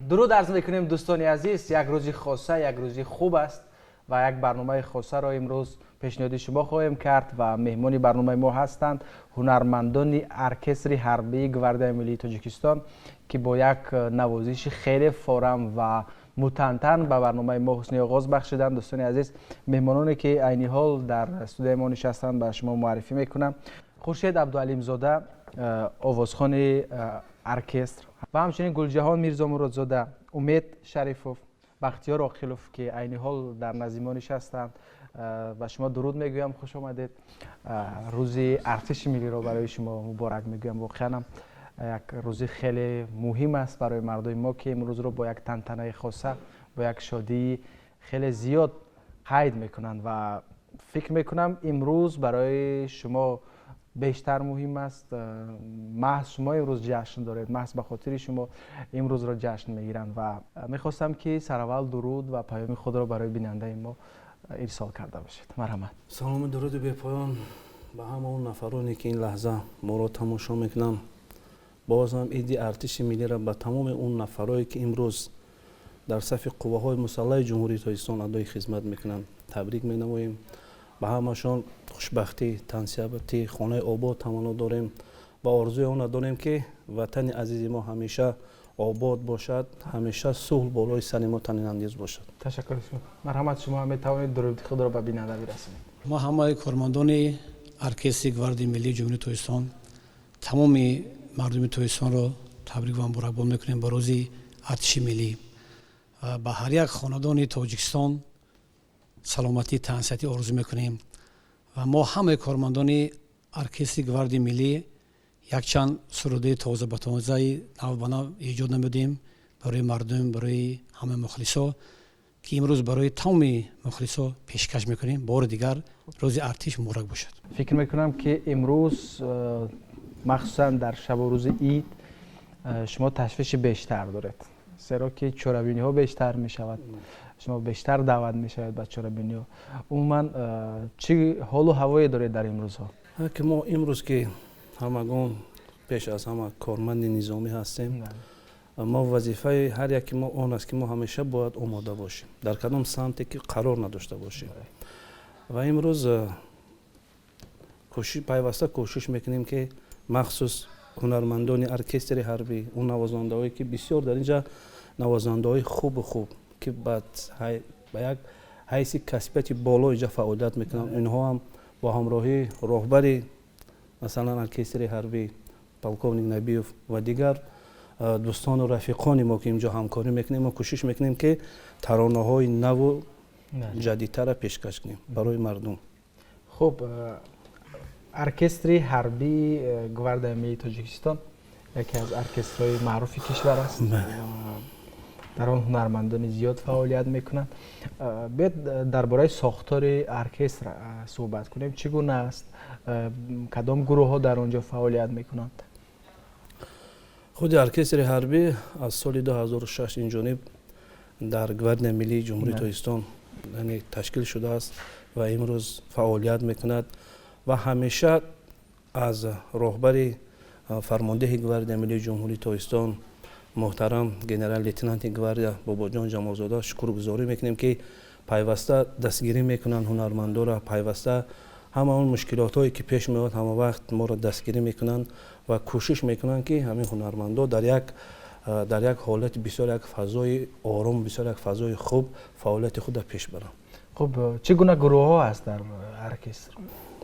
درود عرض میکنیم دوستان عزیز. یک روز خاصه، یک روز خوب است و یک برنامه خاصه را امروز پیشنهاد شما خواهیم کرد و مهمانی برنامه ما هستند هنرمندان ارکستر حربی گواردیای ملی تاجیکستان که با یک نوازش خیلی فورم و متنتن به برنامه ما حسن آغاز بخشیدند. دوستان عزیز، مهمانانی که عینی حال در استودیو ما نشستند به شما معرفی میکنم. خورشید عبدالعلیم زاده، آوازخوان ارکستر، و همچنین گلجهان میرزا مرادزاده، امید شریفوف، بختیار آخیلوف که عینی حال در نظیمان نشستند. و شما درود میگویم، خوش آمدید. روز ارتش ملی را برای شما مبارک میگویم. واقعا یک روز خیلی مهم است برای مردم ما که امروز رو با یک تنتنه خاصه، با یک شادی خیلی زیاد قید میکنند و فکر میکنم امروز برای شما بیشتر مهم است. محض شما امروز جشن دارید، محض به خاطر شما امروز را جشن میگیرند و میخواستم که سراول درود و پیام خود را برای بیننده ما ارسال کرده باشید. مرحمت. سلام درود بی پایان به همه اون نفرانی که این لحظه ما را تماشا میکنن. بازم عید ارتش ملی را به تمام اون نفرایی که امروز در صف قواهای مسلح جمهوری تاجیکستان ادای خدمت میکنن تبریک مینماییم. به همشان خوشبختی، تنسیابتی، خانه آباد تمنا داریم و آرزوی آن داریم که وطن عزیز ما همیشه آباد باشد، همیشه صلح بالای سر ما طنین انگیز باشد. تشکر شما. مرحمت. شما می توانید درود خود را به بیننده برسانید. ما همه کارمندان ارکستر گواردیای ملی جمهوری تاجیکستان، تمام مردم تاجیکستان را تبریک و مبارکباد میکنیم با روز ارتش ملی. به هر یک خاندان تاجیکستان سلامتی تنسیتی آرزو میکنیم و ما همه کارمندان ارکستر گواردیای ملی یک چند سروده تازه به تازه نو به نو ایجاد نمودیم برای مردم، برای همه مخلصا که امروز برای تمام مخلصا پیشکش میکنیم. بار دیگر روز ارتش مبارک باشد. فکر میکنم که امروز مخصوصا در شب و روز عید شما تشویش بیشتر دارید، زیرا که چورابینی ها بیشتر میشود، شما بیشتر دعوت میشود به چورابینی ها. عموما چه حال و هوایی دارید در امروز ها؟ که ما امروز که همگان پیش از همه کارمند نظامی هستیم، ما وظیفه هر یکی ما آن است که ما همیشه باید آماده باشیم در کدام سمتی که قرار نداشته باشیم. و امروز پیوسته کوشش میکنیم که مخصوص هنرمندان ارکستر حربی، اون نوازنده‌هایی که بسیار در اینجا نوازنده‌های خوب که به یک حیث کسبیت بالا اینجا فعالیت میکنن، اینها هم با همراهی راهبر مثلا ارکستر حربی پولکوونیک نبیوف و دیگر دوستان و رفیقان ما که اینجا همکاری میکنیم، ما کوشش میکنیم که ترانه‌های نو و جدیدتر پیشکش کنیم برای مردم. خب ارکستر حربی گوارد ملی تاجیکستان یکی از ارکسترهای معروف کشور است. در آن هنرمندان زیاد فعالیت میکنند. بیاید درباره ساختار ارکستر صحبت کنیم. چگونه است؟ کدام گروه ها در آنجا فعالیت میکنند؟ خود ارکستر حربی از سال 2006 این جانب در گوارد ملی جمهوری تاجیکستان یعنی تشکیل شده است و امروز فعالیت میکند و همیشه از راهبر فرمانده گوارد ملی جمهوری تاجیکستان محترم گنرال لیتنانت گوارد باباجان جمالزاده شکرگزاری میکنیم که پیوسته دستگیری میکنن هنرمندا را، پیوسته همه اون مشکلات هایی که پیش میاد همه وقت ما را دستگیری میکنن و کوشش میکنن که همین هنرمندا در یک حالت بسیار یک فضای آرام، بسیار یک فضای خوب فعالیت خود پیش برن. خب چگونه گروه ها هست در ارکستر؟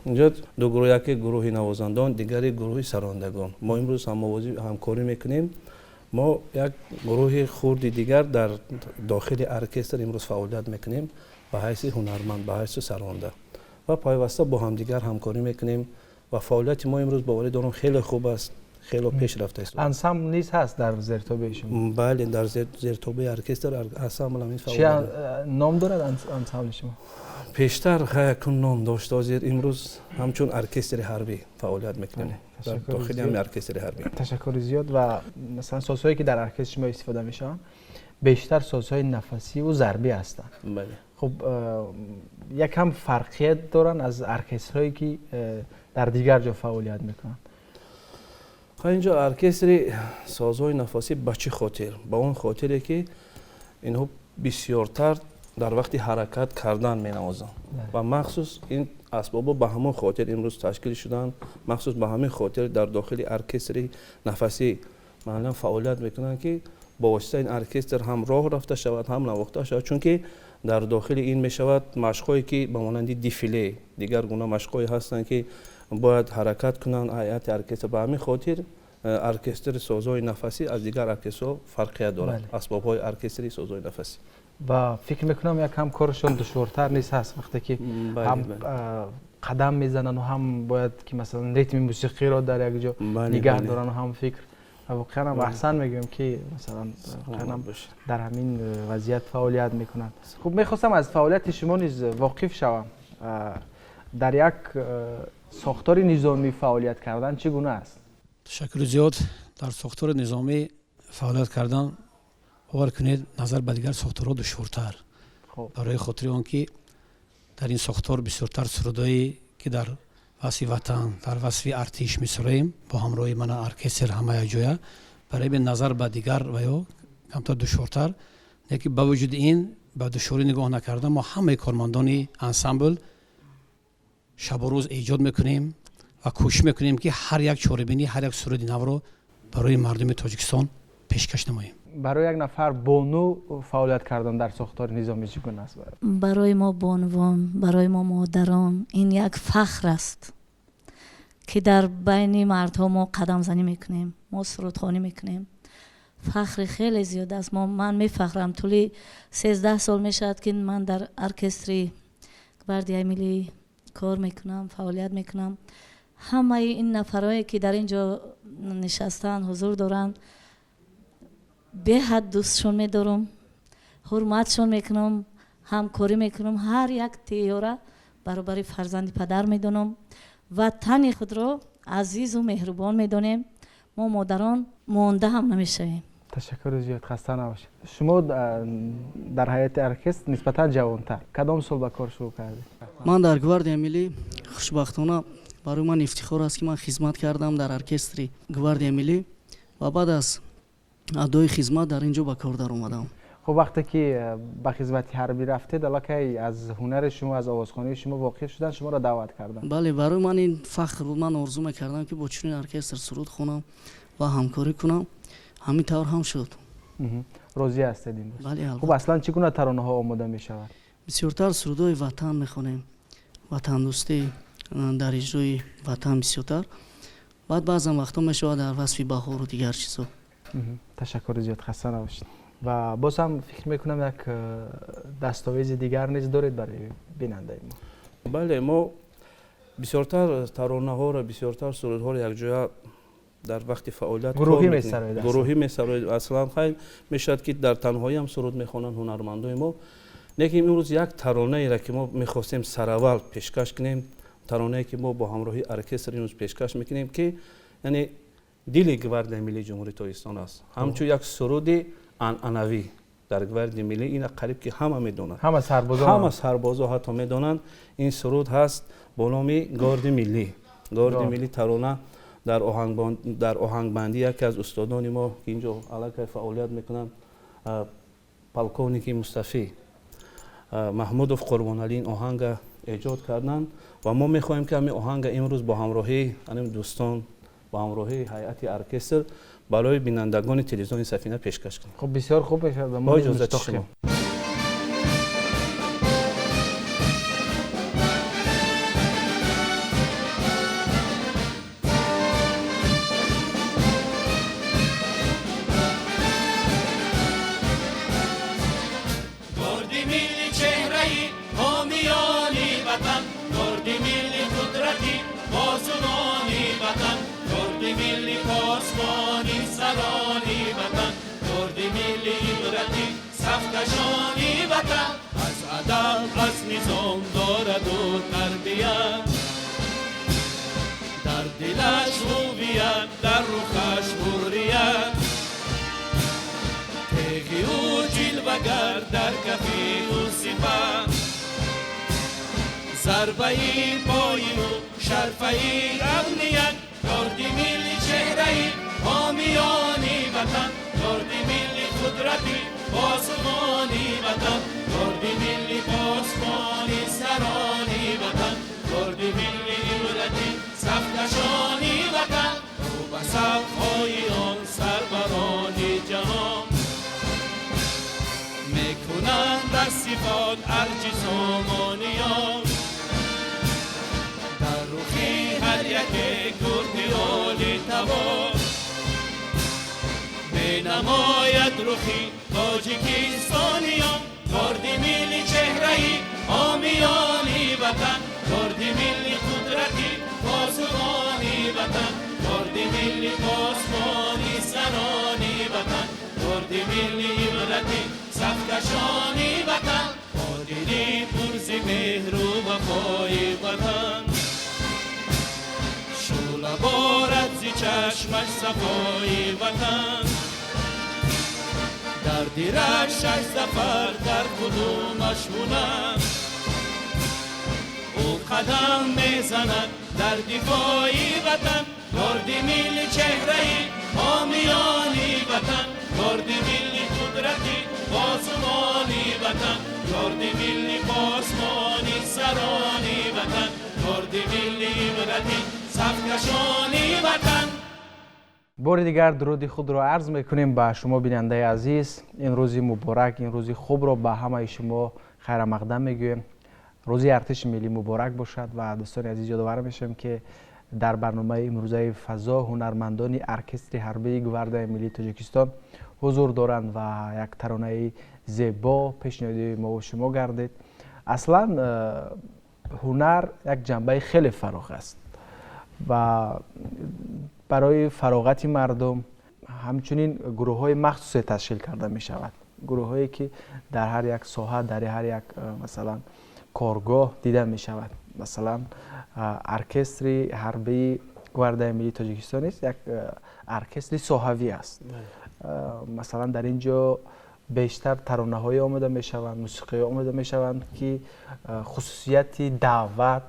اینجا دو گروه، یکی گروه نوازندگان، دیگری گروه سراندگان. ما امروز همکاری میکنیم. ما یک گروه خردی دیگر در داخل ارکستر امروز فعالیت میکنیم به حیث هنرمند، به حیث سرانده و پیوسته با هم دیگر همکاری میکنیم و فعالیت ما امروز باوری دارم خیلی خوب است، خیلی پیش رفته است. انسامبل نیز هست در زیرتابه شما؟ بله، در زیرتابه ارکستر انسامبل هم چه نام دارد انسامبل شما؟ پیشتر یک نام داشت، امروز همچون ارکستر حربی فعالیت میکنیم در داخل هم ارکستر حربی. تشکر زیاد. و مثلا سازهایی که در ارکستر شما استفاده میشن بیشتر سازهای نفسی و ضربی هستند. بله. خب یکم فرقیت دارن از ارکسترهایی که در دیگر جا فعالیت میکنن؟ اینجا ارکستر سازهای نفسی به چه خاطر؟ به اون خاطره که اینها بسیارتر در وقت حرکت کردن می نوازن و مخصوص این اسبابا به همون خاطر امروز تشکیل شدن، مخصوص به همین خاطر در داخل ارکستر نفسی معلوم فعالیت میکنن که با واسطه این ارکستر هم راه رفته شود هم نواخته شود، چون که در داخل این می شود مشقایی که به مانند دیفیله دیگر گونه مشقایی هستند که باید حرکت کنن هیئت ارکستر. به همین خاطر ارکستر سازهای نفسی از دیگر ارکسترها فرقیت دارد. اسباب‌های ارکستری سازهای نفسی و فکر میکنم یک هم کارشون دشوارتر نیست هست وقتی که هم قدم میزنن و هم باید که مثلا ریتم موسیقی را در یک جا نگه دارن و هم فکر واقعا هم احسن میگم که مثلا در همین وضعیت فعالیت میکنن. خب میخواستم از فعالیت شما نیز واقف شوم. در یک ساختار نظامی فعالیت کردن چگونه است؟ تشکر زیاد. در ساختار نظامی فعالیت کردن باور کنید نظر به دیگر ساختارها دشوارتر. برای خاطر آنکه در این ساختار بسیارتر سرودایی که در وصف وطن، در وصف ارتش می‌سراییم با همراه من ارکستر همه جایه، برای به نظر به دیگر و یا کمتر دشوارتر، یکی با وجود این با دشواری نگاه نکردن ما همه کارمندان انسامبل شب و روز ایجاد میکنیم و کوشش میکنیم که هر یک چاره‌بینی، هر یک سرود نو رو برای مردم تاجیکستان پیشکش نماییم. برای یک نفر بانو فعالیت کردن در ساختار نظامی چگونه است؟ برای ما بانوان، برای ما مادران این یک فخر است که در بین مردها ما قدم زنی میکنیم، ما سرودخوانی میکنیم. فخر خیلی زیاد است. من میفخرم. طولی 13 سال میشد که من در ارکستر گواردیای ملی کار میکنم، فعالیت میکنم. همه این نفرایی که در اینجا نشستن حضور دارن به حد دوستشون میدارم، حرمتشون میکنم، همکاری میکنم. هر یک تیاره برابر فرزند پدر میدونم. وطن خود رو عزیز و مهربان میدونیم. ما مادران مانده هم نمیشویم. تشکر زیاد. خسته نباشید. شما در هیئت ارکستر نسبتا جوانتر کدام سال به کار شروع کردید؟ من در گواردیای ملی خوشبختانه برای من افتخار است که من خدمت کردم در ارکستر گواردیا ملی و بعد از ادای خدمت در اینجا به کار در اومدم. خب وقتی که به خدمت حربی رفتید الکی از هنر شما از آوازخوانی شما واقف شدن شما را دعوت کردن. بله برای من این فخر بود. من آرزو میکردم که با چنین ارکستر سرود خونم و همکاری کنم. همین طور هم شد. راضی هستید امروز؟ بله خب البته. اصلا چگونه ترانه ها آماده می شود؟ بسیارتر سرودهای وطن میخونیم، وطن دوستی در اجرای وطن بسیارتر. بعد بعضا وقتا میشود در وصف بهار و دیگر چیزا. تشکر زیاد، خسته نباشید. و باز هم فکر میکنم یک دستاویز دیگر نیز دارید برای بیننده ما. بله ما بسیارتر ترانه ها را بسیارتر سرود ها را یک جای در وقت فعالیت گروهی کار می‌سرایید می‌کنیم. گروهی می‌سرایید. اصلا خیلی میشد که در تنهایی هم سرود میخوانند هنرمندای ما. لیکن امروز یک ترانه ای را که ما میخواستیم سراول پیشکش کنیم، ترانه ای که ما با همراهی ارکستر امروز پیشکش میکنیم که یعنی دل گواردیا ملی جمهوری تاجیکستان است. همچون یک سرود عنعنوی در گواردیا ملی، این قریب که همه میدونند، همه سربازا حتی میدونند. این سرود هست با نام گارد ملی. گارد ملی ترانه در آهنگبندی یکی از استادان ما که اینجا علاقه فعالیت میکنن، پالکونیک مصطفی محمودوف قربانعلی این آهنگ ایجاد کردن و ما میخواهیم که همین آهنگ امروز با همراهی دوستان با همراهی هیئت ارکستر برای بینندگان تلویزیون سفینه پیشکش کنیم. خب بسیار خوب میشه. با اجازه شما. از ادب از نظام دارد و تربیت، در دلش هویت در رخش حریت، تیغی و جلوگر در کفی و صفت، ضربه‌ای پایی و شرفه‌ای امنیت، گاردی ملی چهره‌ای حامیانی وطن، گاردی ملی قدرتی پاسبانی وطن، گاردی ملی پاسبانی سرانی وطن، گاردی ملی عبرتی صفکشانی وطن، رو به صفهای آن سرورانی جهان میکنند در صفات ارج سامانیان، در روخی هر یک گرد عالی تبار نماید رخی تاجیکستانیان، گاردی ملی چهره‌ای حامیانی وطن، گاردی ملی قدرتی پاسبانی وطن، گاردی ملی پاسبانی سرانی وطن، گاردی ملی عبرتی صفکشانی وطن، قادری پرز مهر و وفای وطن، شعله بارد ز چشمش صفای وطن، در دیرش 6 ظفر در کدومش هنر، او قدم میزند در دفاع وطن، گاردی ملی چهره‌ای حامیانی وطن، گاردی ملی قدرتی پاسبانی وطن، گاردی ملی پاسبانی سرانی وطن، گاردی ملی عبرتی صفکشانی وطن. بار دیگر درود خود را عرض میکنیم به شما بیننده عزیز. این روزی مبارک، این روزی خوب را به همه شما خیر مقدم میگویم. روزی ارتش ملی مبارک باشد و دوستان عزیز یادآور میشم که در برنامه امروزه فضا هنرمندان ارکستر حربی گواردیا ملی تاجیکستان حضور دارند و یک ترانه زیبا پیشنهاد ما و شما گردید. اصلا هنر یک جنبه خیلی فراخ است و برای فراغت مردم همچنین گروه های مخصوصی تشکیل کرده می شود. گروه هایی که در هر یک ساحه، در هر یک مثلا کارگاه دیده می شود. مثلا ارکستر حربی گواردیا ملی تاجیکستان است، یک ارکستر ساحوی است. مثلا در اینجا بیشتر ترانه های آماده می شوند، موسیقی آماده می شوند که خصوصیت دعوت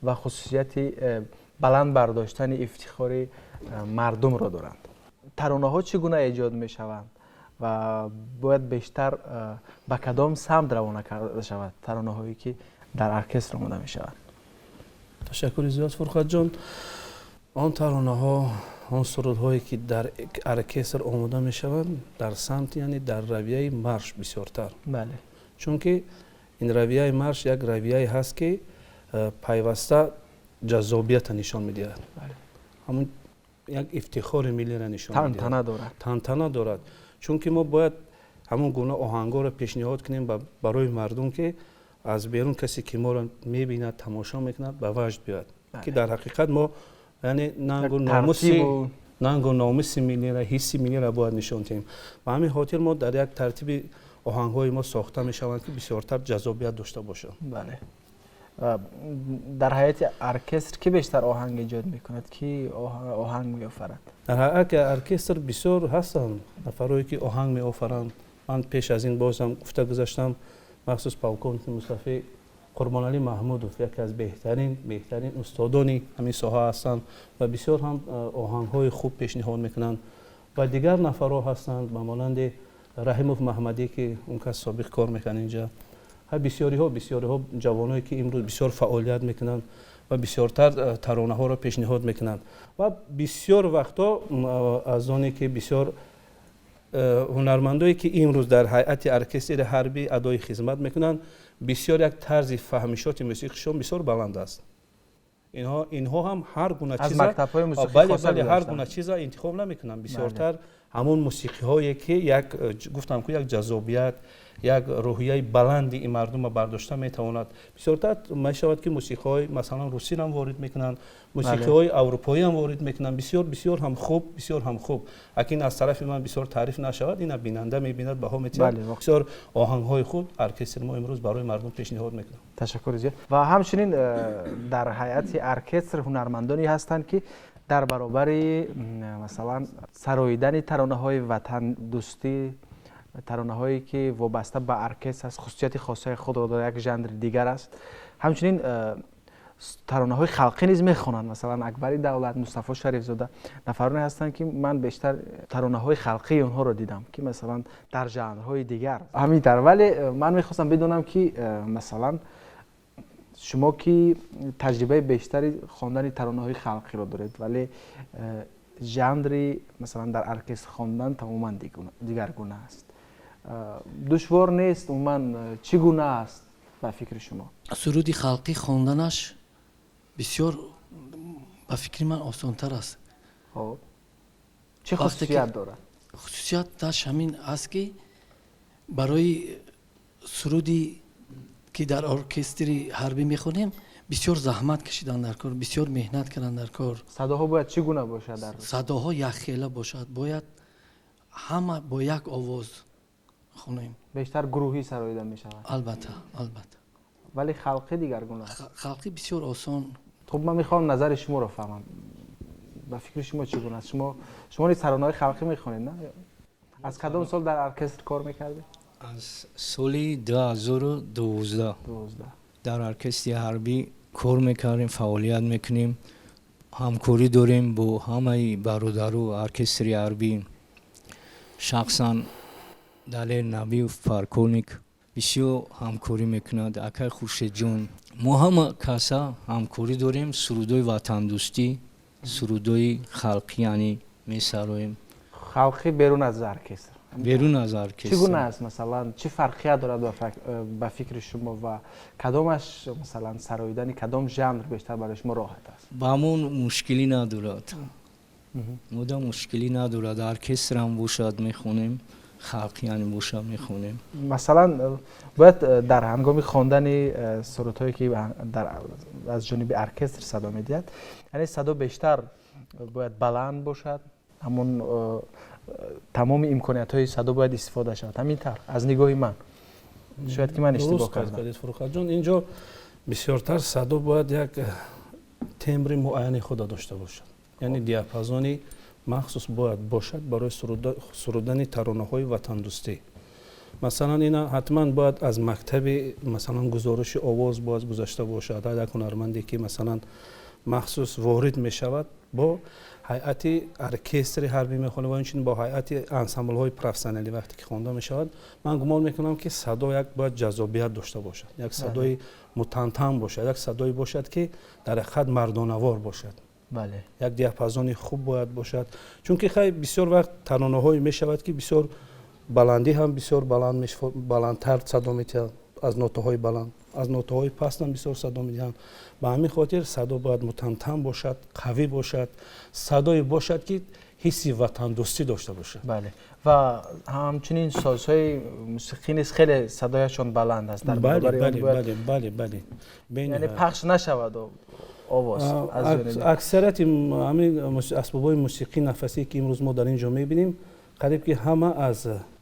و خصوصیت بلند برداشتن افتخار مردم را دارند. ترانه ها چگونه ایجاد می شوند و باید بیشتر به کدام سمت روانه کرده شود ترانه هایی که در ارکستر آماده می شوند؟ تشکر زیاد فرخت جان. آن ترانه ها، آن سرود هایی که در ارکستر آماده می شوند در سمت یعنی در رویه مارش بسیارتر. بله. چون که این رویه مارش یک رویه هست که پیوسته جذابیت نشان می‌دهد. بله. همون یک افتخار ملی را نشان می‌دهد. تنتنه دارد. تنتنه دارد. چون که ما باید همون گونه آهنگا را پیشنهاد کنیم برای مردم که از بیرون کسی که ما را می‌بیند تماشا می‌کند به وجد بیاد. که در حقیقت ما یعنی ننگ و ناموس ملی را، حس ملی را باید نشان دهیم. و همین خاطر ما در یک ترتیب آهنگ‌های ما ساخته می‌شوند که بسیارتر جذابیت داشته باشد. بله. در حیات ارکستر کی بیشتر آهنگ ایجاد میکند؟ کی آهنگ میآفرد؟ در حیات ارکستر بسیار هستند نفرایی که آهنگ میآفرند. من پیش از این بازم گفته گذاشتم مخصوص پاوکونت مصطفی قربانعلی محمودوف یکی از بهترین استادان همین ساحه هستند و بسیار هم آهنگ‌های خوب پیشنهاد میکنند و دیگر نفرها هستند به مانند رحیموف محمدی که اون کس سابق کار میکنه اینجا. بسیاری ها جوانایی که امروز بسیار فعالیت میکنند و بسیارتر ترانه ها را پیشنهاد میکنند و بسیار وقتا از آنی که بسیار هنرمندایی که امروز در هیئت ارکستر حربی ادای خدمت میکنند بسیار یک طرز فهمیشات موسیقیشون بسیار بلند است. اینها هم هر گونه چیز از مکتب‌های موسیقی بله هر گونه چیز انتخاب نمیکنن. بسیارتر همون موسیقی هایی که گفتم که یک جذابیت، یک روحیه بلندی این مردم را برداشته میتواند. بسیارتر میشود که موسیقی های مثلا روسی هم وارد میکنن، موسیقی های اروپایی هم وارد میکنن. بسیار هم خوب. اگه از طرف من بسیار تعریف نشود این بیننده میبیند بها میتواند. بسیار آهنگ های خوب ارکستر ما امروز برای مردم پیشنهاد میکنه. تشکر زیاد. و همچنین در هیئت ارکستر هنرمندانی هستند که در برابر مثلا سراییدن ترانه های وطن دوستی، ترانه هایی که وابسته به ارکستر است، خصوصیت خاصه خود را دارد، یک ژانر دیگر است. همچنین ترانه های خلقی نیز میخوانند. مثلا اکبری دولت، مصطفی شریف زاده نفرانی هستند که من بیشتر ترانه های خلقی اونها رو دیدم که مثلا در ژانرهای دیگر همینطور. ولی من میخواستم بدونم که مثلا شما که تجربه بیشتری خواندن ترانه های خلقی رو دارید ولی ژانری مثلا در ارکستر خواندن تماما دیگرگونه است. دشوار نیست؟ عموما چگونه است به فکر شما؟ سرودی خلقی خواندنش بسیار به فکر من آسان‌تر است. خب چه خصوصیت دارد؟ خصوصیت داشت همین است که برای سرودی که در ارکستری حربی میخونیم بسیار زحمت کشیدن در کار، بسیار مهنت کردن در کار. صداها باید چگونه باشد؟ صداها یک خیله باشد، باید همه با یک آواز خونیم. بیشتر گروهی سراییده می شود. البته ولی خلقی دیگرگونه است. خلقی بسیار آسان. خب من میخوام نظر شما رو فهمم. به فکر شما چگونه است؟ شما ترانه‌های خلقی میخونید نه؟ از کدام سال در ارکستر کار میکردید؟ از سال 2012 در ارکستر حربی کار میکردیم، فعالیت میکنیم، همکاری داریم با همه برادرو ارکستر حربی. شخصا دلیل نبی و فارکونیک بسیار همکاری میکند. اکای خورشید جون ما همه کسا همکاری داریم. سرودای وطن دوستی، سرودای خلقی یعنی میسرایم. خلقی بیرون از ارکستر. بیرون از ارکستر چگونه است؟ مثلا چه فرقیت دارد به فکر شما و کدامش مثلا سراییدن کدام ژانر بیشتر برای شما راحت است؟ با همون مشکلی ندارد. مشکلی ندارد. ارکستر هم باشد میخونیم، خلقی یعنی باشد میخونیم. مثلا باید در هنگام خواندن سرودهایی که از جانب ارکستر صدا میدهد یعنی صدا بیشتر باید بلند باشد، همون تمام امکانیت های صدا باید استفاده شود. همینطور از نگاه من، شاید که من اشتباه کردم. فرخت جان اینجا بسیارتر صدا باید یک تمبر معین خود داشته باشد، یعنی دیاپازونی مخصوص باید باشد برای سرودن ترانه های وطن دوستی. مثلا اینا حتما باید از مکتب مثلا گزارش آواز باز گذاشته باشد. یک هنرمندی که مثلا махсус ворид мешавад бо ҳайати оркестри ҳарбӣ мехонад ва инчунин бо ҳайати ансамблҳои профессионалӣ вақте ки хонда мешавад ман гумон мекунам ки садо як бояд ҷазобият дошта бошад, як садои мутантан бошад, як садое бошад ки дар ҳақиқат мардонавор бошад, як диапазони хуб бояд бошад, чунки хай бисёр вақт таронаҳое мешавад ки бисёр баландӣ ҳам бисёр баландтар садо медиҳад аз нотаҳои баланд, аз нотаҳои паст ҳам бисёр садо медиҳанд. ба ҳамин хотир садо бояд мутантан бошад, қавӣ бошад, садое бошад ки ҳисси ватандӯстӣ дошта бошад. бале ва ҳамчунин созҳои мусиқӣ низ хеле садояшон баланд аст дар баробари он бояд бале яъне пахш нашавад овоз аз аксарияти ҳамин асбобҳои мусиқии нафасие ки имрӯз мо дар ин ҷо мебинем қариб ки ҳама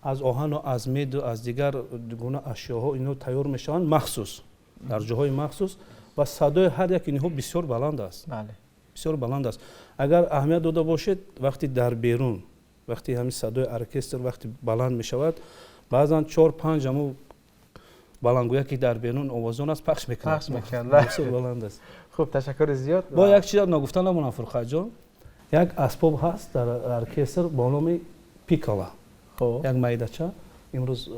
аз оҳану аз меду аз дигар гуна ашёҳо ино тайёр мешаванд махсус дар ҷоҳои махсус ва садои ҳар як инҳо бисёр баланд аст, бисёр баланд аст. агар аҳамият дода бошед вақти дар берун вақти ҳамин садои оркестр вақти баланд мешавад баъзан 4-5 ҳамо баландгӯя ки дар берун овозон аст пахш мекунад, бисёр баланд аст. хуб ташаккури зиёд. бо як чиз нагуфта намонам Фурқатҷон, як асбоб ҳаст дар оркестр бо номи пикола, як майдача имрӯз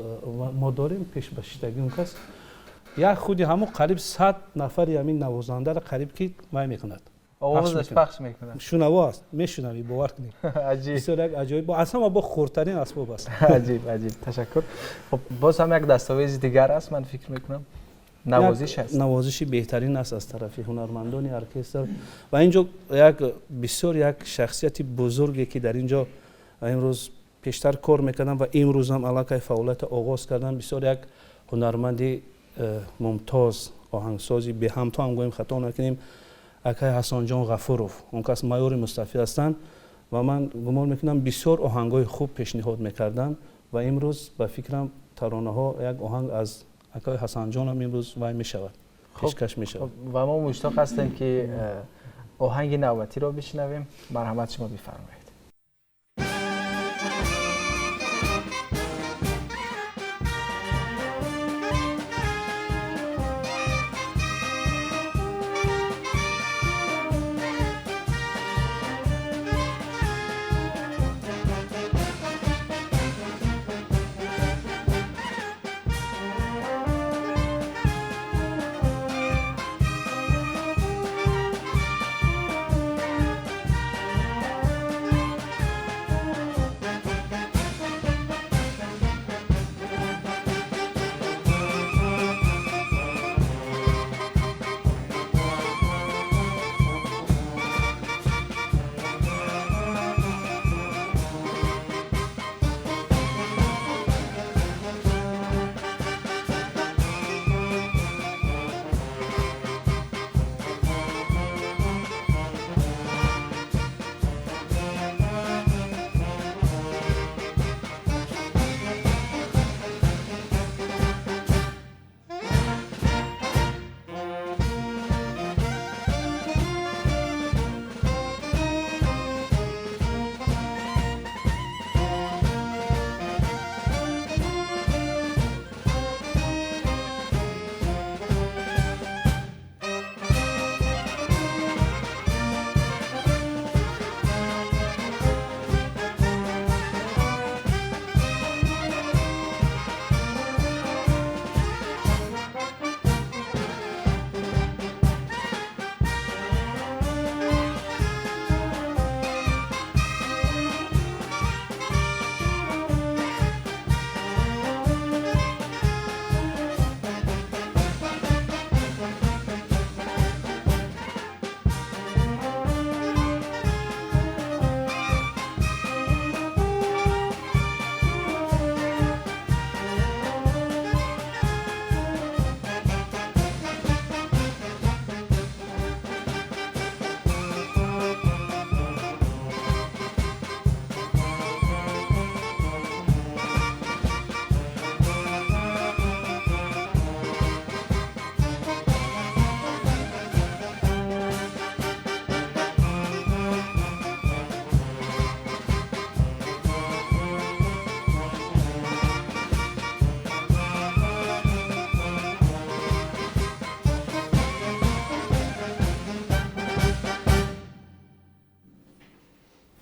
мо дорем пеш ба шиштагӣ он кас як худи ҳамо қариб 100 нафари ҳамин навозандаро қариб ки май мекунад, овозаш пахш мекунад, шунаво аст, мешунавӣ бовар кунед. аҷиб, бисёр як аҷоиб асла бо хурдтарин асбоб аст. аҷиб, ташаккур. хуб боз ҳам як дастовези дигар аст, ман фикр мекунам навозиш аст, навозиши беҳтарин аст аз тарафи ҳунармандони оркестр ва ин ҷо як бисёр як шахсияти бузурге ки дар ин ҷо имрӯз пештар кор мекардам ва имрӯз ҳам аллакай фаъолият оғоз кардам, бисёр як ҳунарманди мумтоз оҳангсози беҳамто ҳам гӯем хато накунем, акай ҳасонҷон ғафуров, он кас майори мустафӣ ҳастанд ва ман гумон мекунам бисёр оҳангҳои хуб пешниҳод мекарданд ва имрӯз ба фикрам таронаҳо як оҳанг аз акай ҳасанҷон ҳам имрӯз вай мешавад, пешкаш мешавад ва мо муштоқ ҳастем ки оҳанги навбатиро бишнавем. марҳамат шумо бифармоед.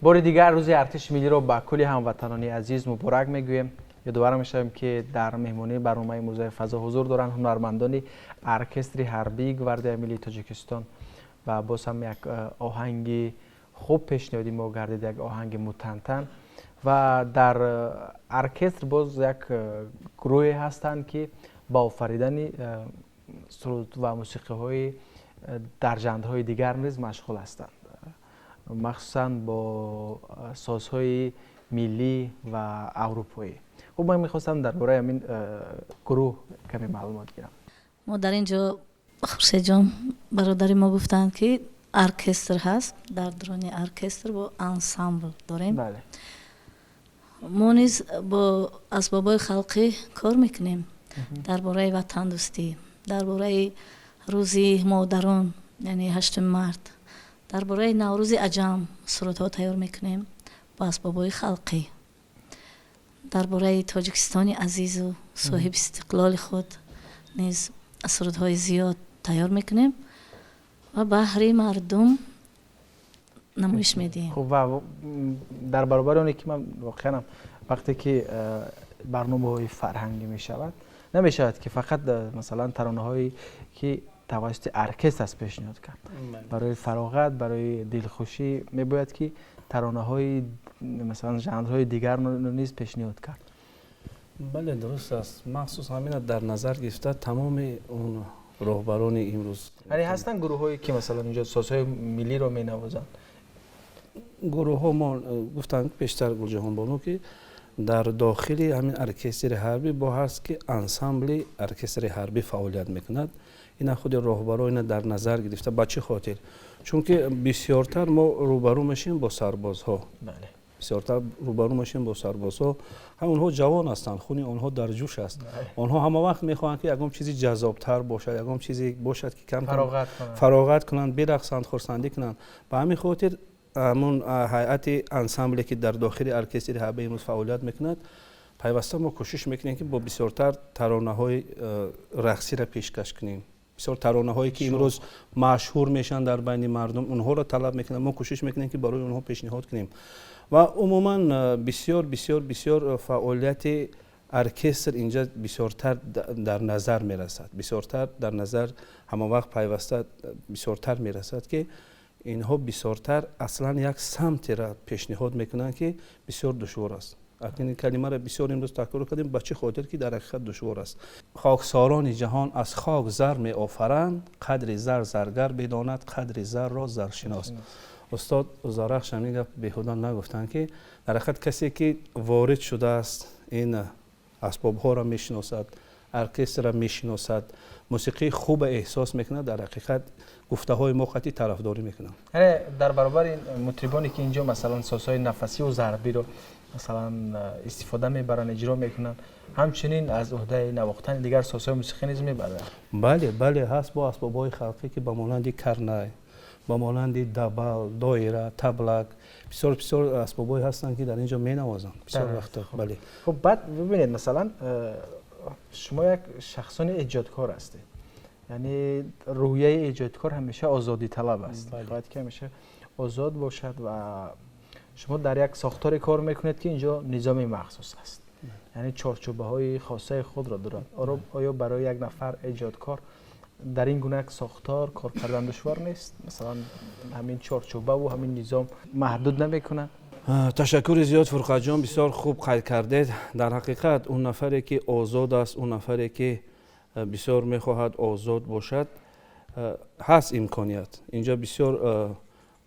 بار دیگر روز ارتش ملی رو با کلی هموطنان عزیز مبارک میگویم. یادآور میشویم که در مهمانی برنامه موزه فضا حضور دارند هنرمندان ارکستر حربی گواردی ملی تاجیکستان و باز هم یک آهنگ خوب پیشنهادی ما گردید، یک آهنگ متنتن. و در ارکستر باز یک گروه هستند که با آفریدن سرود و موسیقی های در ژانرهای دیگر نیز مشغول هستند، مخصوصا با سازهای ملی و اروپایی. خب من میخواستم درباره همین گروه کمی معلومات گیرم. ما در اینجا خورشید جان برادر ما گفتند که ارکستر هست، در درون ارکستر با انسامبل داریم. بله. ما نیز با اسباب‌های خلقی کار میکنیم درباره وطن دوستی، درباره روزی مادران یعنی 8 مارد، درباره نوروز عجم سرودها تیار میکنیم با اسباب‌های خلقی، درباره تاجیکستان عزیز و صاحب استقلال خود نیز سرودهای زیاد تیار میکنیم و بهره مردم نمایش میدیم. خب و در برابر اونی که من واقعا وقتی که برنامه‌های فرهنگی میشود نمیشود که فقط مثلا ترانه‌هایی که توسط ارکستر است پیشنهاد کرد. برای فراغت، برای دلخوشی میباید که ترانه‌های مثلا ژانرهای دیگر نیز پیشنهاد کرد. بله درست است. مخصوص همین در نظر گرفته تمام اون راهبران امروز یعنی هستن گروه‌هایی که مثلا اینجا سازهای ملی رو مینوازند. گروه ها ما گفتن پیشتر گلجهان بانو که در داخل همین ارکستر حربی با هست که انسامبل ارکستر حربی فعالیت میکند. این خود راهبران اینا در نظر گرفته. با چه خاطر؟ چون که بسیارتر ما روبرو میشیم با سربازها. بله. بسیارتر روبرو میشیم با سربازها. اونها جوان هستند، خون آنها در جوش است. آنها همه وقت میخواهند که یکم چیزی جذابتر باشد، یکم چیزی باشد که کم فراغت کنند، برقصند، خرسندی کنند. به همین خاطر همون هیئت انسامبلی که در داخل ارکستر حربی امروز فعالیت میکند، پیوسته ما کوشش میکنیم که با بسیارتر ترانه‌های رقصی را پیشکش کنیم. بسیار ترانه‌هایی که امروز مشهور میشن در بین مردم اونها را طلب میکنیم، ما کوشش میکنیم که برای اونها پیشنهاد کنیم. و عموما بسیار بسیار بسیار فعالیت ارکستر اینجا بسیارتر در نظر میرسد، بسیارتر در نظر همه وقت پیوسته بسیارتر میرسد که اینها بسیارتر اصلا یک سمت را پیشنهاد میکنن که بسیار دشوار است. این کلمه را بسیار امروز تکرار کردیم، به چه خاطر که در حقیقت دشوار است. خاکساران جهان از خاک زر می آفرند، قدر زر زرگر بداند، قدر زر را زرشناس. استاد زارخش همین گپ بیهوده نگفتن که در حقیقت کسی که وارد شده است این اسباب ها را میشناسد، ارکستر را میشناسد، موسیقی خوب احساس میکنه، در حقیقت گفته های ما قطعی طرفداری میکنن. یعنی در برابر این مطربانی که اینجا مثلا سازهای نفسی و ضربی رو مثلا استفاده میبرن، اجرا میکنن، همچنین از عهده نواختن دیگر سازهای موسیقی نیز میبرن. بله بله هست با اسباب‌های خلقی که به مانند کرنای، به مانند دبل، دایره، تبلک، بسیار بسیار اسباب‌هایی هستند که در اینجا مینوازن بسیار وقتا. بله. خب بعد ببینید مثلا شما یک شخصان ایجادکار هستید، یعنی روحیه ایجادکار همیشه آزادی طلب است. باید که همیشه آزاد باشد و شما در یک ساختار کار میکنید که اینجا نظام مخصوص است، یعنی چارچوبه های خاصه خود را دارد. آیا برای یک نفر ایجادکار در این گونه ساختار کار کردن دشوار نیست؟ مثلا همین چارچوبه و همین نظام محدود نمیکنه؟ تشکر زیاد فرقت جان، بسیار خوب قید کردید. در حقیقت اون نفری که آزاد است، اون نفری که بسیار میخواهد آزاد باشد، هست امکانیت. اینجا بسیار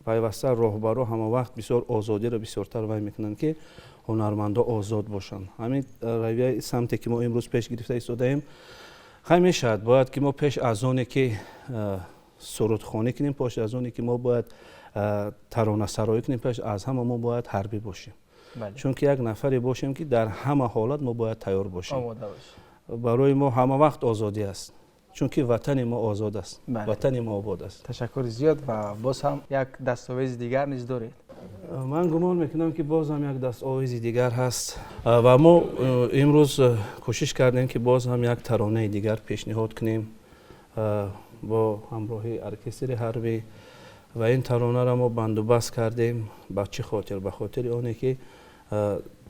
پیوسته راهبرا همه وقت بسیار آزادی را بسیارتر وای میکنن که هنرمندا آزاد باشن. همین رویه سمتی که ما امروز پیش گرفته ایستادیم، همیشه باید که ما پیش از اون که سرودخوانی کنیم، پیش از اون که ما باید ترانه سرایی کنیم، پیش از همه ما باید حربی باشیم. بله. چون که یک نفری باشیم که در همه حالت ما باید تیار باشیم. آماده باشیم. برای ما همه وقت آزادی است، چون که وطن ما آزاد است. بله. وطن ما آباد است. تشکر زیاد و باز هم یک دستاویز دیگر نیز دارید. من گمان میکنم که باز هم یک دستاویز دیگر هست و ما امروز کوشش کردیم که باز هم یک ترانه دیگر پیشنهاد کنیم با همراهی ارکستر حربی و این ترانه را ما بندوبست کردیم به چه خاطر؟ به خاطر آنه که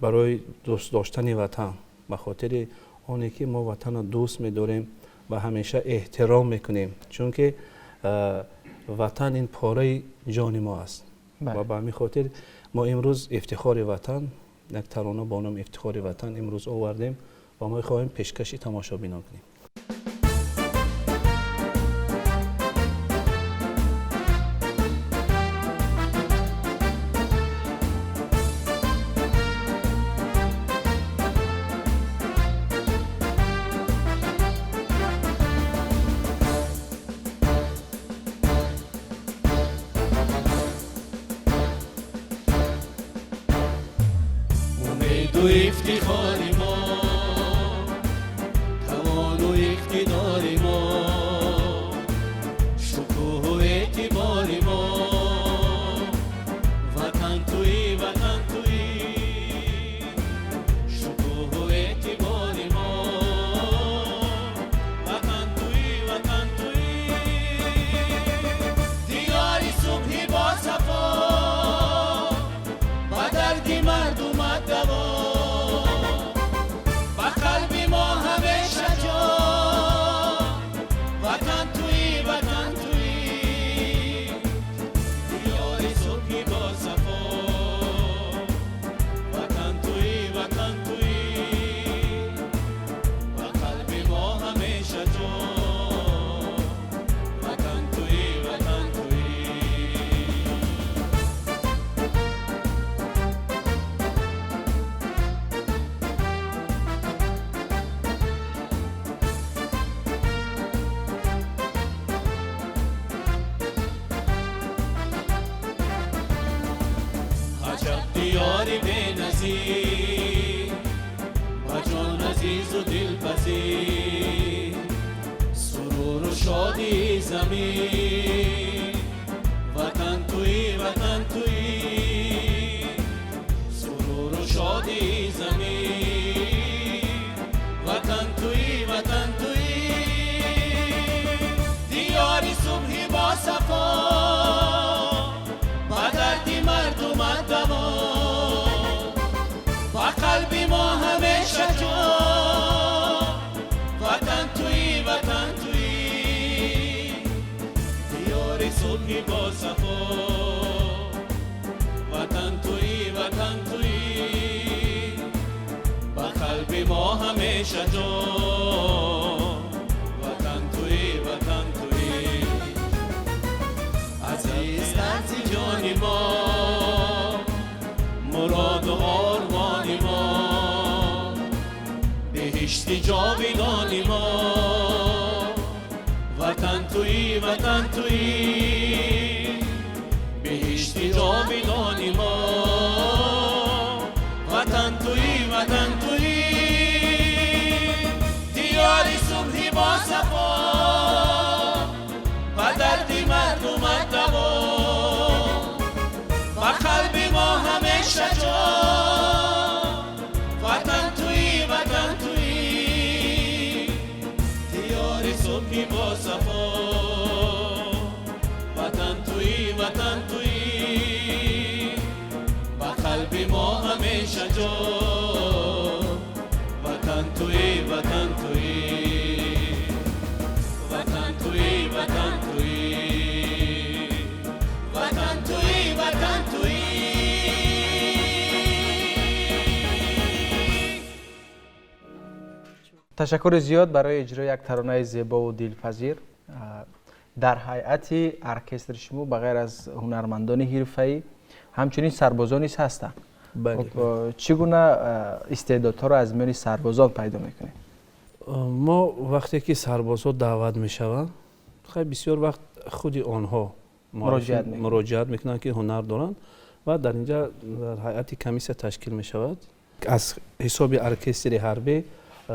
برای دوست داشتن وطن، به خاطر آنه که ما وطن را دوست می‌داریم و همیشه احترام میکنیم، چون که وطن این پاره جان ما است. و به همین خاطر ما امروز افتخار وطن، یک ترانه با نام افتخار وطن امروز آوردیم و ما خواهیم پیشکش تماشابینان کنیم. تو افتخار ما، توان و اقتدار ما، شکوه و اعتبار ما، وطن توی وطن توی، شکوه و اعتبار ما، وطن توی وطن توی، دیار صبح با صفا، با درد مردم دوا، دیاری بی‌نظیر و جان عزیز و دلپذیر، سرور و شادی زمین، وطن توی وطن توی، سرور و شادی زمین، وطن توی وطن توی، دیاری صبحی با صفا، با دردی مردم دوا، قلبی ما همیشه جا، وطن توی وطن توی، دیار صبحی با صفا، وطن توی وطن توی، با قلبی ما همیشه جا، وطن توی وطن توی، عزیز از جان ما، مراد و آرمان ما، بهشت جاودان ما، وطن توی وطن توی، بهشت جاودان ما، وطن توی وطن توی، دیار صبحی با صفا، و دردی مردم دوا، و قلب ما همیشه جا، وطن توی وطن توی، دیار صبحی با صفا، وطن توی وطن توی، و قلب ما همیشه جا، وطن توی وطن توی، وطن توی وطن توی، وطن توی وطن توی. تشکر زیاد برای اجرای یک ترانه زیبا و دلپذیر. در هیئت ارکستر شما بغیر از هنرمندان حرفه‌ای همچنین سربازان نیز هستند. بله. چگونه استعدادها را از میان سربازان پیدا میکنید؟ ما وقتی که سربازا دعوت میشوند، خیلی بسیار وقت خود آنها مراجعت میکنند که هنر دارند و در اینجا در هیئت کمیسیه تشکیل میشود. از حساب ارکستر حربی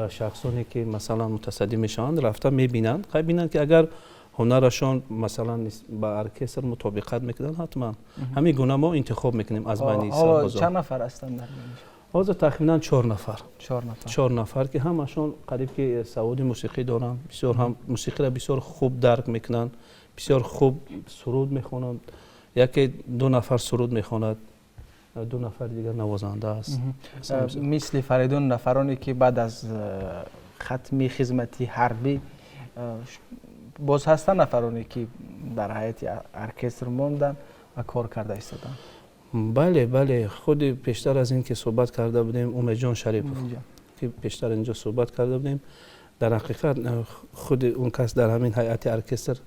شخصانی که مثلا متصدی میشوند رفته میبینند، خیلی بینند که اگر هنرشان مثلا با ارکستر مطابقت میکنند، حتما همین گونه ما انتخاب میکنیم از بین سربازان. چند نفر هستند در حاضر تقریبا 4 نفر. 4 نفر که همشون قریب که سواد موسیقی دارن، بسیار هم موسیقی را بسیار خوب درک میکنن، بسیار خوب سرود میخوانند. یکی 2 نفر سرود میخواند، 2 نفر دیگر نوازنده است. مثل فریدون نفرانی که بعد از ختم خدمتی حربی باز هستن، نفرانی که در هیئت ارکستر موندن و کار کرده ایستادن. بله خود پیشتر از این که صحبت کرده بودیم امید جان شریف که پیشتر اینجا صحبت کرده بودیم، در حقیقت خود اون کس در همین هیئت ارکستر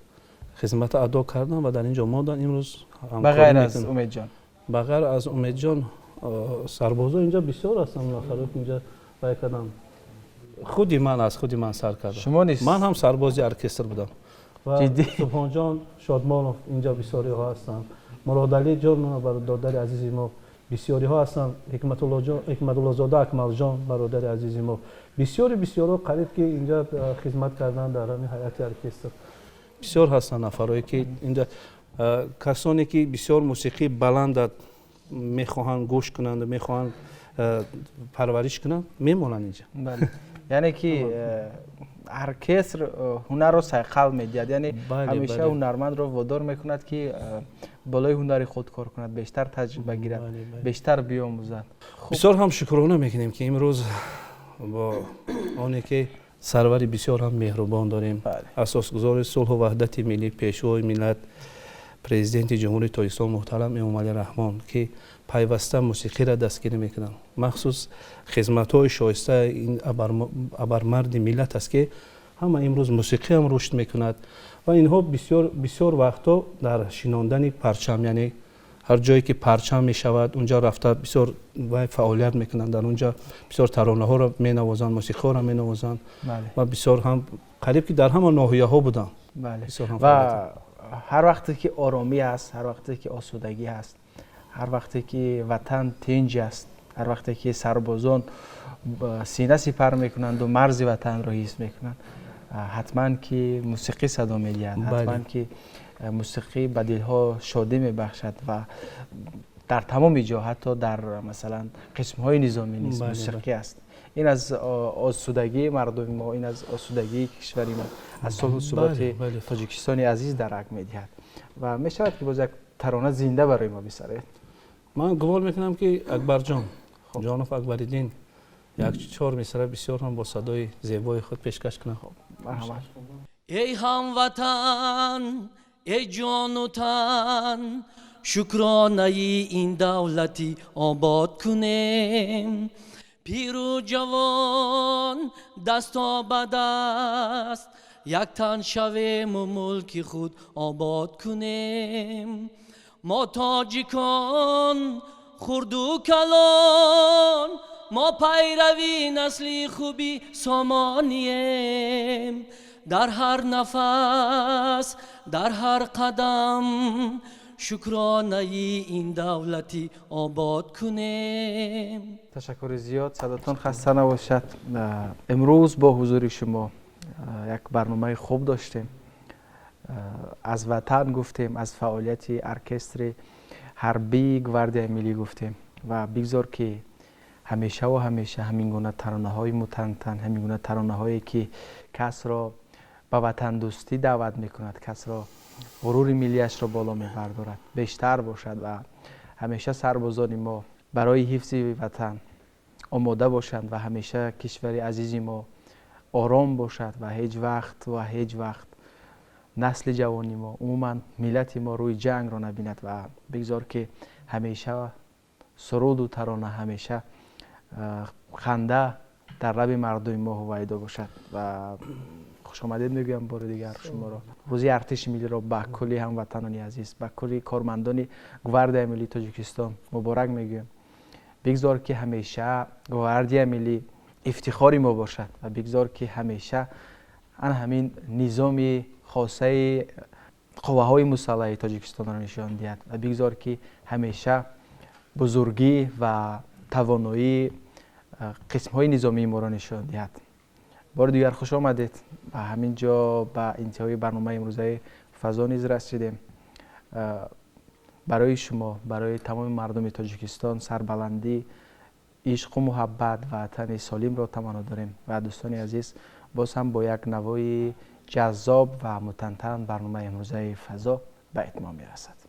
خدمت ادا کردن و در اینجا ماندن. امروز بغیر از امید جان، بغیر از امید جان سربازا اینجا بسیار هستن، نفرات اینجا باید کردم. خودی من سر کردم. شما نیست؟ من هم سربازی ارکستر بودم و جدی؟ سبحان جان شادمانوف اینجا بسیاری ها هستن، مراد علی جان برادر عزیزی ما بسیاری ها هستن، حکمت الله زاده اکمل جان برادر عزیزی ما بسیار قریب که اینجا خدمت کردن در همین هیئت ارکستر. بسیار هستن نفرایی که اینجا کسانی که بسیار موسیقی بلند میخواهند گوش کنند و میخواهند پرورش کنند میمونن اینجا. بله. یعنی که ارکستر هنر رو سیقل میدهد، یعنی همیشه هنرمند رو وادار میکند که بالای هنری خود کار کند، بیشتر تجربه گیرد، بیشتر بیاموزد. بسیار هم شکرانه میکنیم که امروز با آنی که سرور بسیار هم مهربان داریم، اساسگزار صلح و وحدت ملی، پیشوای ملت، پرزیدنت جمهوری تاجیکستان محترم امام علی رحمان که پیوسته موسیقی را دستگیری میکنن، مخصوص خدمت‌های شایسته این ابرمرد ملت است که همه امروز موسیقی هم رشد میکند و اینها بسیار وقتا در شیناندن پرچم، یعنی هر جایی که پرچم میشود اونجا رفته بسیار فعالیت میکنند، در اونجا بسیار ترانه ها را مینوازند، موسیقی ها را مینوازند و بسیار هم قریب که در همه ناحیه ها بودن. بله. و هر وقتی که آرامی است، هر وقتی که آسودگی است، هر وقتی که وطن تنج است، هر وقتی که سربازان سینه سپر میکنند و مرز وطن را حفظ میکنند، حتما که موسیقی صدا میدهد، حتما که موسیقی به دلها شادی میبخشد و در تمام جا، حتی در مثلا قسم های نظامی نیز موسیقی است. این از آسودگی مردم ما، این از آسودگی کشوری ما، از صلح و ثبات تاجیکستان عزیز درک میدهد و میشود که باز یک ترانه زنده برای ما بسرید. من گوال میکنم که اکبر جان جانف اکبرالدین یک 4 مصرع بسیار هم با صدای زیبای خود پیشکش کنه. مرحبا. ای هموطن، ای جان و تن، شکرانه این دولتی آباد کنیم. پیر و جوان دستا به دست، یک تن شویم و ملک خود آباد کنیم. ما تاجیکان خرد و کلان، ما پیروی نسلی خوبی سامانیم. در هر نفس، در هر قدم، شکرانه این دولتی آباد کنیم. تشکر زیاد، صداتون خسته نباشد. امروز با حضور شما یک برنامه خوب داشتیم، از وطن گفتیم، از فعالیت ارکستر حربی گواردیای ملی گفتیم و بگذار که همیشه و همیشه همین گونه ترانه های متنتن، همین گونه ترانه هایی که کس را به وطن دوستی دعوت میکند، کس را غرور ملیش را بالا میبردارد بیشتر باشد و همیشه سربازان ما برای حفظ وطن آماده باشند و همیشه کشور عزیز ما آرام باشد و هیچ وقت نسل جوانی ما، عموما ملت ما روی جنگ را نبیند و بگذار که همیشه سرود و ترانه، همیشه خنده در لب مردم ما هویدا باشد و خوش آمدید میگویم بار دیگر شما را. روزی ارتش ملی را به کلی هموطنان عزیز، به کلی کارمندان گواردیای ملی تاجیکستان مبارک میگویم. بگذار که همیشه گواردیای ملی افتخاری ما باشد و بگذار که همیشه همین نظام خاصه قوه‌های مسلح تاجیکستان را نشان دهد و بگذار که همیشه بزرگی و توانایی قسم‌های نظامی ما را نشان دهد. بار دیگر خوش آمدید. و همینجا به انتهای برنامه امروزه فضا نیز رسیدیم. برای شما، برای تمام مردم تاجیکستان سربلندی، عشق و محبت و وطن سالم را تمنا داریم و دوستان عزیز باز هم با یک نوای جذاب و متنتن برنامه امروزه فضا به اتمام میرسد.